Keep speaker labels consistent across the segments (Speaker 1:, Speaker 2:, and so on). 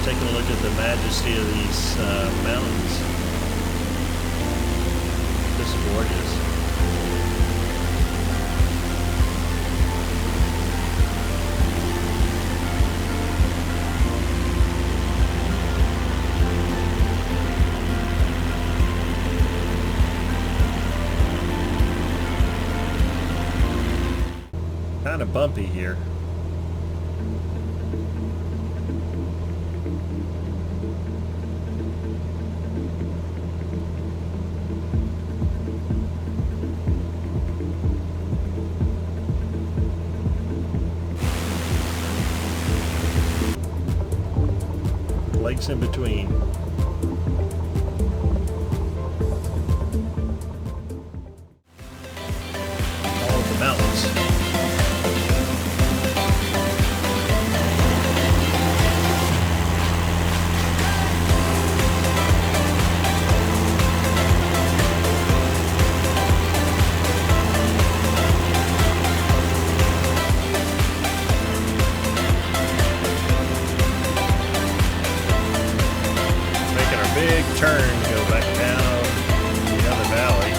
Speaker 1: just taking a look at the majesty of these mountains. Just gorgeous. Kind of bumpy here. Lakes in between. All of the mountains. Big turn to go back down the other valley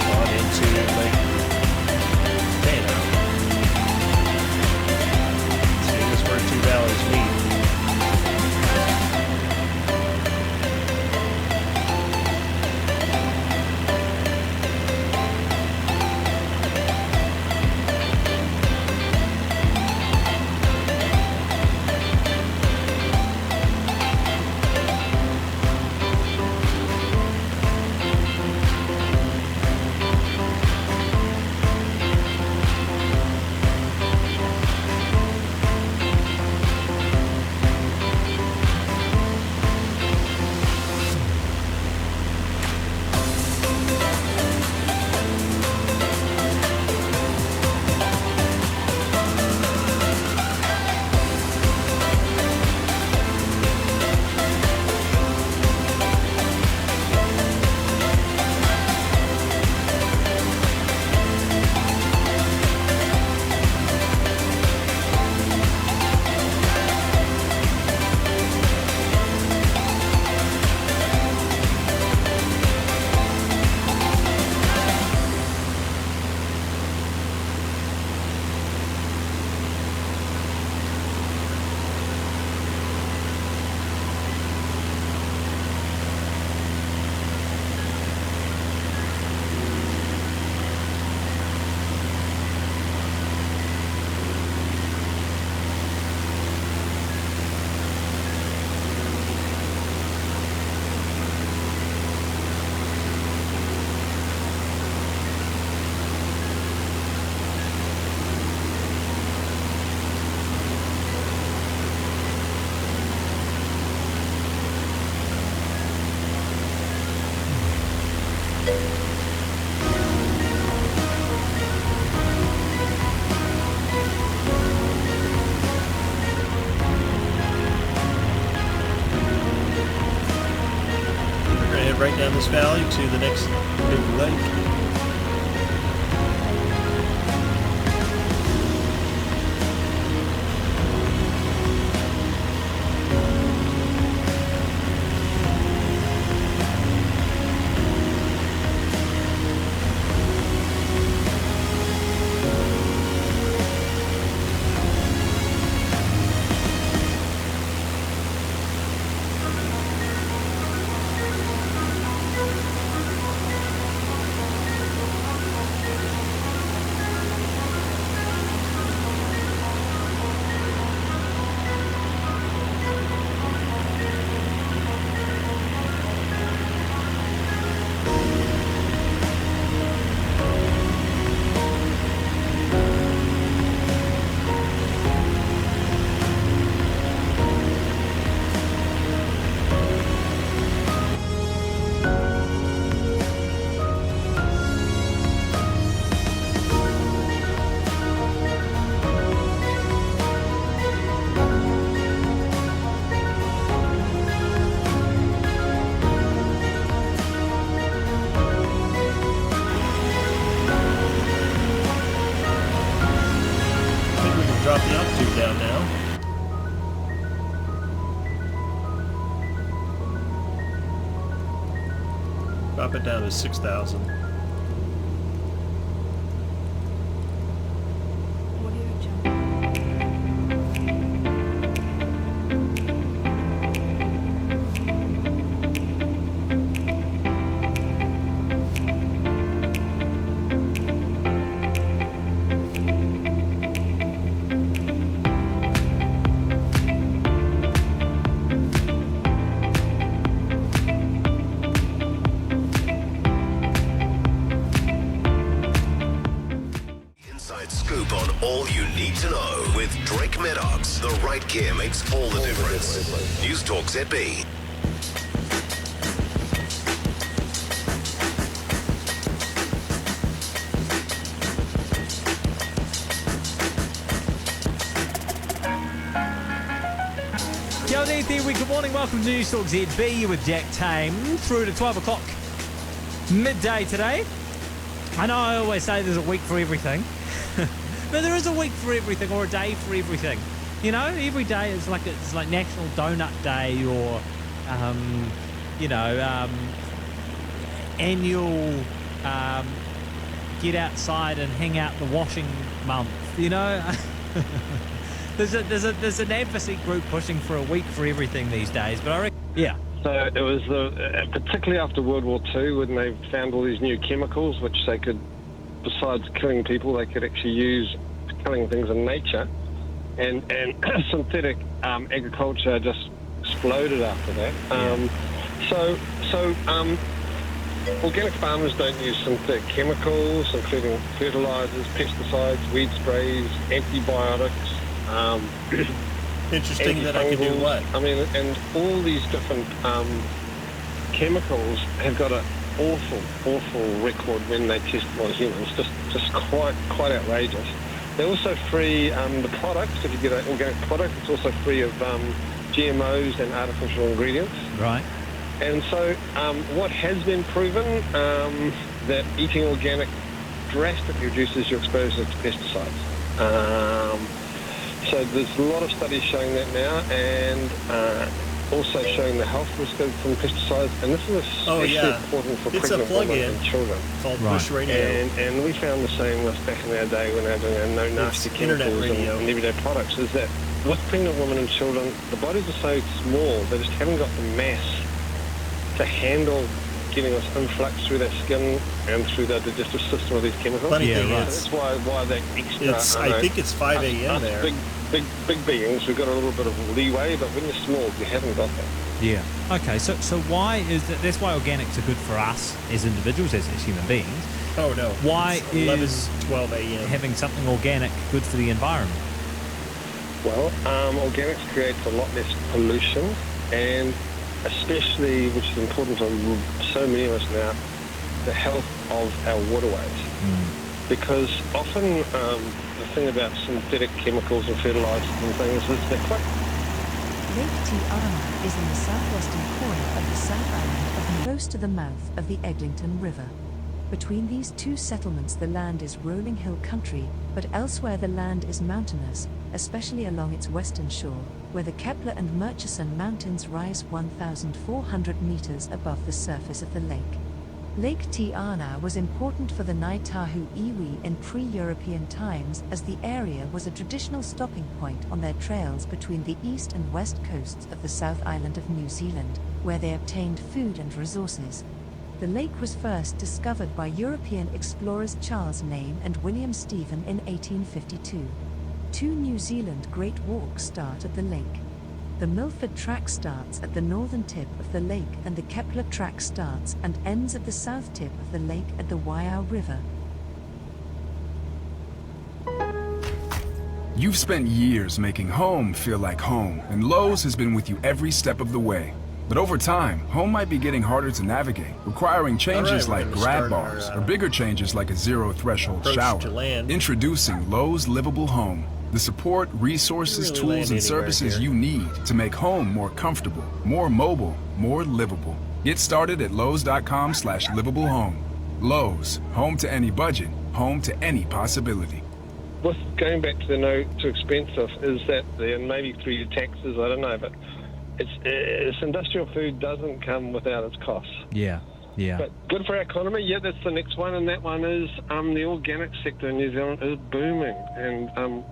Speaker 1: on into Lake Te Anau. See, this is where two valleys meet. Right down this valley to the next big lake. altitude down now. Drop it down to 6,000.
Speaker 2: Scoop on all you need to know with Drake Maddox. The right gear makes all the difference. News Talk ZB.
Speaker 3: Good morning, welcome to News Talk ZB with Jack Tame through to 12 o'clock midday today. I know I always say there's a week for everything, but there is a week for everything, or a day for everything. You know, every day is like National Donut Day, or annual get outside and hang out the washing month. You know. There's an advocacy group pushing for a week for everything these days, but I reckon, yeah.
Speaker 4: So it was particularly after World War II when they found all these new chemicals which they could, besides killing people, they could actually use killing things in nature, and synthetic agriculture just exploded after that. Organic farmers don't use synthetic chemicals, including fertilizers, pesticides, weed sprays, antibiotics.
Speaker 1: Interesting that I can do what?
Speaker 4: I mean, and all these different chemicals have got an awful record when they test them on humans. Just quite outrageous. They're also free. The products, if you get an organic product, it's also free of GMOs and artificial ingredients.
Speaker 3: Right.
Speaker 4: And so, what has been proven that eating organic drastically reduces your exposure to pesticides. So there's a lot of studies showing that now, and also showing the health risk from pesticides. And this is especially important for pregnant women and children.
Speaker 1: Called Bush Radio.
Speaker 4: And we found the same with back in our day when they were doing our no nasty chemicals and everyday products, is that with pregnant women and children, the bodies are so small, they just haven't got the mass to handle getting us influx through that skin and through the digestive system of these chemicals.
Speaker 1: Funny thing
Speaker 4: is, that's why that extra.
Speaker 1: I think it's 5 a.m. there.
Speaker 4: Big beings, we've got a little bit of leeway, but when you're small, you haven't got that.
Speaker 3: Yeah. Okay. So why is that? That's why organics are good for us as individuals, as human beings.
Speaker 4: Oh no.
Speaker 3: Why is
Speaker 1: 12 a.m.
Speaker 3: having something organic good for the environment?
Speaker 4: Well, organics creates a lot less pollution, and especially, which is important for so many of us now, the health of our waterways. Because often the thing about synthetic chemicals and fertilizers and things is they're quite...
Speaker 5: Lake Te Anau is in the southwestern corner of the South Island of close to the mouth of the Eglinton River. Between these two settlements the land is rolling hill country, but elsewhere the land is mountainous, especially along its western shore, where the Kepler and Murchison Mountains rise 1,400 meters above the surface of the lake. Lake Te Anau was important for the Ngāi Tahu iwi in pre-European times, as the area was a traditional stopping point on their trails between the east and west coasts of the South Island of New Zealand, where they obtained food and resources. The lake was first discovered by European explorers Charles Lane and William Stephen in 1852. Two New Zealand Great Walks start at the lake. The Milford Track starts at the northern tip of the lake, and the Kepler Track starts and ends at the south tip of the lake at the Waiau River.
Speaker 6: You've spent years making home feel like home, and Lowe's has been with you every step of the way. But over time, home might be getting harder to navigate, requiring changes like grab bars or bigger changes like a zero-threshold shower. Introducing Lowe's Livable Home. The support, resources, tools, and services you need to make home more comfortable, more mobile, more livable. Get started at Lowe's.com/livablehome. Lowe's, home to any budget, home to any possibility.
Speaker 4: with going back to the no too expensive, is that and maybe through your taxes, I don't know, but it's industrial food doesn't come without its costs.
Speaker 3: Yeah.
Speaker 4: But good for our economy. Yeah, that's the next one, and that one is the organic sector in New Zealand is booming, and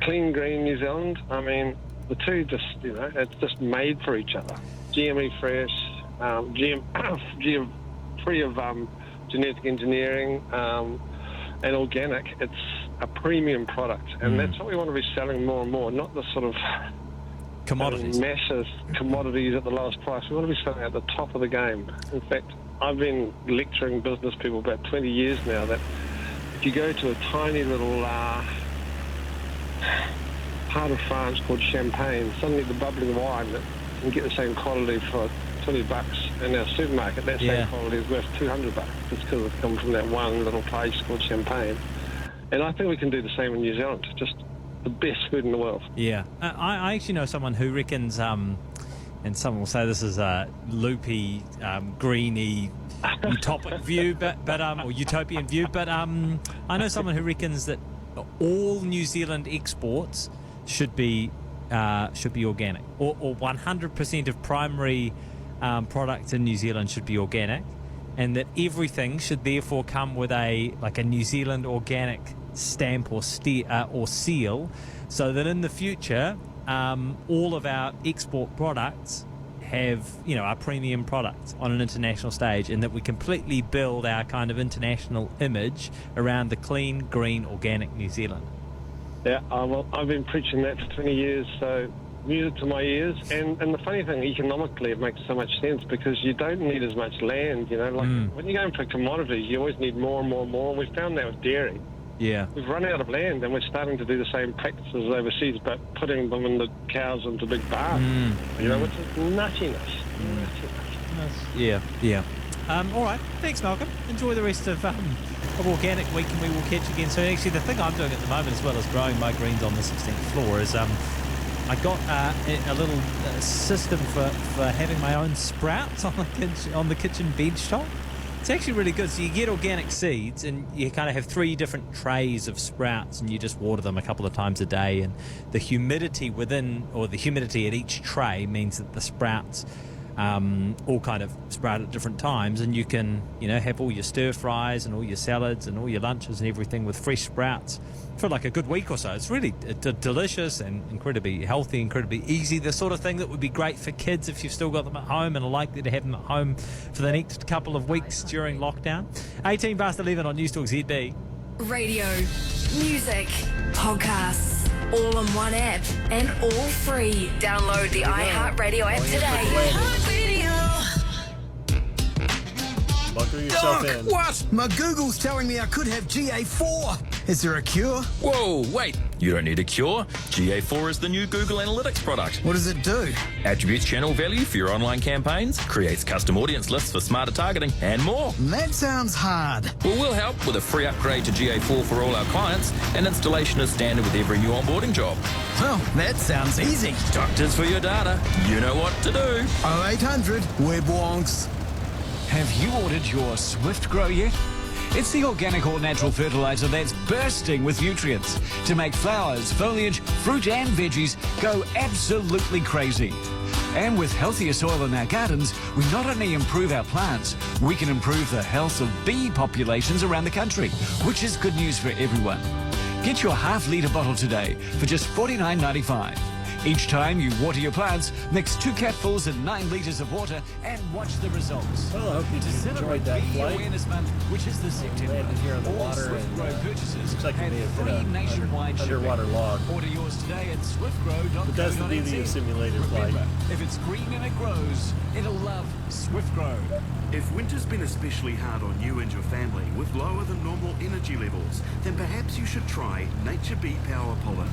Speaker 4: clean green New Zealand. I mean, the two just it's just made for each other. GME fresh, GM free of genetic engineering, and organic. It's a premium product, and that's what we want to be selling more and more. Not the sort of
Speaker 3: commodities,
Speaker 4: massive commodities at the lowest price. We want to be selling at the top of the game. In fact, I've been lecturing business people about 20 years now that if you go to a tiny little part of France called Champagne, suddenly the bubbling wine that you can get the same quality for $20 in our supermarket, that same quality is worth $200 just because it's come from that one little place called Champagne. And I think we can do the same in New Zealand, just the best food in the world. Yeah.
Speaker 3: I actually know someone who reckons, and someone will say this is a loopy, greeny, utopic view, or utopian view, but I know someone who reckons that all New Zealand exports should be organic, or 100% of primary products in New Zealand should be organic, and that everything should therefore come with a New Zealand organic stamp or seal, so that in the future all of our export products have our premium products on an international stage, and that we completely build our kind of international image around the clean, green, organic New Zealand.
Speaker 4: Yeah, well, I've been preaching that for 20 years, so music to my ears. And the funny thing, economically, it makes so much sense because you don't need as much land, when you're going for commodities, you always need more and more and more. And we found that with dairy.
Speaker 3: Yeah.
Speaker 4: We've run out of land, and we're starting to do the same practices overseas, but putting them in the cows into big barns, which is nuttiness.
Speaker 3: Yeah. All right. Thanks, Malcolm. Enjoy the rest of Organic Week, and we will catch you again soon. Actually, the thing I'm doing at the moment, as well as growing my greens on the 16th floor, is I got a little system for having my own sprouts on the kitchen bench top. It's actually really good. So you get organic seeds, and you kind of have 3 different trays of sprouts, and you just water them a couple of times a day. And the humidity the humidity at each tray means that the sprouts all kind of sprout at different times, and you can have all your stir fries and all your salads and all your lunches and everything with fresh sprouts for like a good week or so. It's really delicious and incredibly healthy, incredibly easy. The sort of thing that would be great for kids if you've still got them at home and are likely to have them at home for the next couple of weeks during lockdown. 18 past 11 on News Talk ZB.
Speaker 7: Radio, music, podcasts, all on one app and all free. Download the iHeartRadio app today.
Speaker 1: Buckle yourself in.
Speaker 8: What? My Google's telling me I could have GA4. Is there a cure?
Speaker 9: Whoa, wait. You don't need a cure. GA4 is the new Google Analytics product.
Speaker 8: What does it do?
Speaker 9: Attributes channel value for your online campaigns, creates custom audience lists for smarter targeting, and more.
Speaker 8: That sounds hard.
Speaker 9: Well, we'll help with a free upgrade to GA4 for all our clients, and installation is standard with every new onboarding job.
Speaker 8: Well, that sounds easy.
Speaker 9: Doctors for your data. You know what to do.
Speaker 8: 0800 Web Wonks.
Speaker 10: Have you ordered your Swift Grow yet? It's the organic all-natural fertilizer that's bursting with nutrients to make flowers, foliage, fruit and veggies go absolutely crazy. And with healthier soil in our gardens, we not only improve our plants, we can improve the health of bee populations around the country, which is good news for everyone. Get your half-litre bottle today for just $49.95. Each time you water your plants, mix 2 capfuls in 9 litres of water and watch the results.
Speaker 1: Well, I hope you enjoyed that flight.
Speaker 10: Awareness Month, which is the September.
Speaker 1: Landed here on the water,
Speaker 10: Swift
Speaker 1: and
Speaker 10: Grow purchases
Speaker 1: looks like it
Speaker 10: have
Speaker 1: may have
Speaker 10: free
Speaker 1: been
Speaker 10: nationwide
Speaker 1: an underwater
Speaker 10: shipping.
Speaker 1: log.
Speaker 10: Order yours today at swiftgrow.co.nz.
Speaker 1: But that's the beauty of simulated flight.
Speaker 10: Remember, if it's green and it grows, it'll love Swift Grow.
Speaker 11: If winter's been especially hard on you and your family with lower than normal energy levels, then perhaps you should try Nature Bee Power Pollen.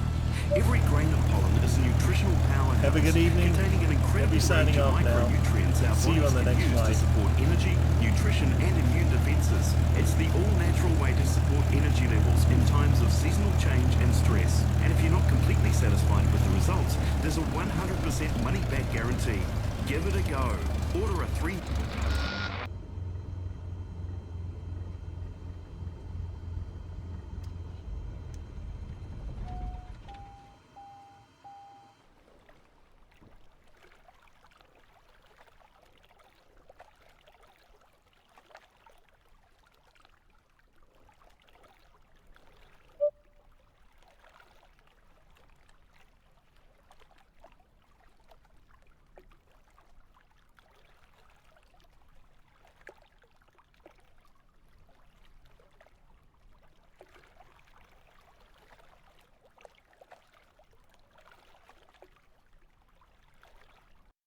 Speaker 11: Every grain of pollen is a nutritional powerhouse.
Speaker 1: Have a good evening.
Speaker 11: Containing an incredible range
Speaker 1: signing
Speaker 11: of
Speaker 1: off now.
Speaker 11: micronutrients our
Speaker 1: See you on
Speaker 11: bodies
Speaker 1: the
Speaker 11: can
Speaker 1: next
Speaker 11: use
Speaker 1: flight.
Speaker 11: to support energy, nutrition, and immune defenses. It's the all-natural way to support energy levels in times of seasonal change and stress. And if you're not completely satisfied with the results, there's a 100% money-back guarantee. Give it a go. Order a 3...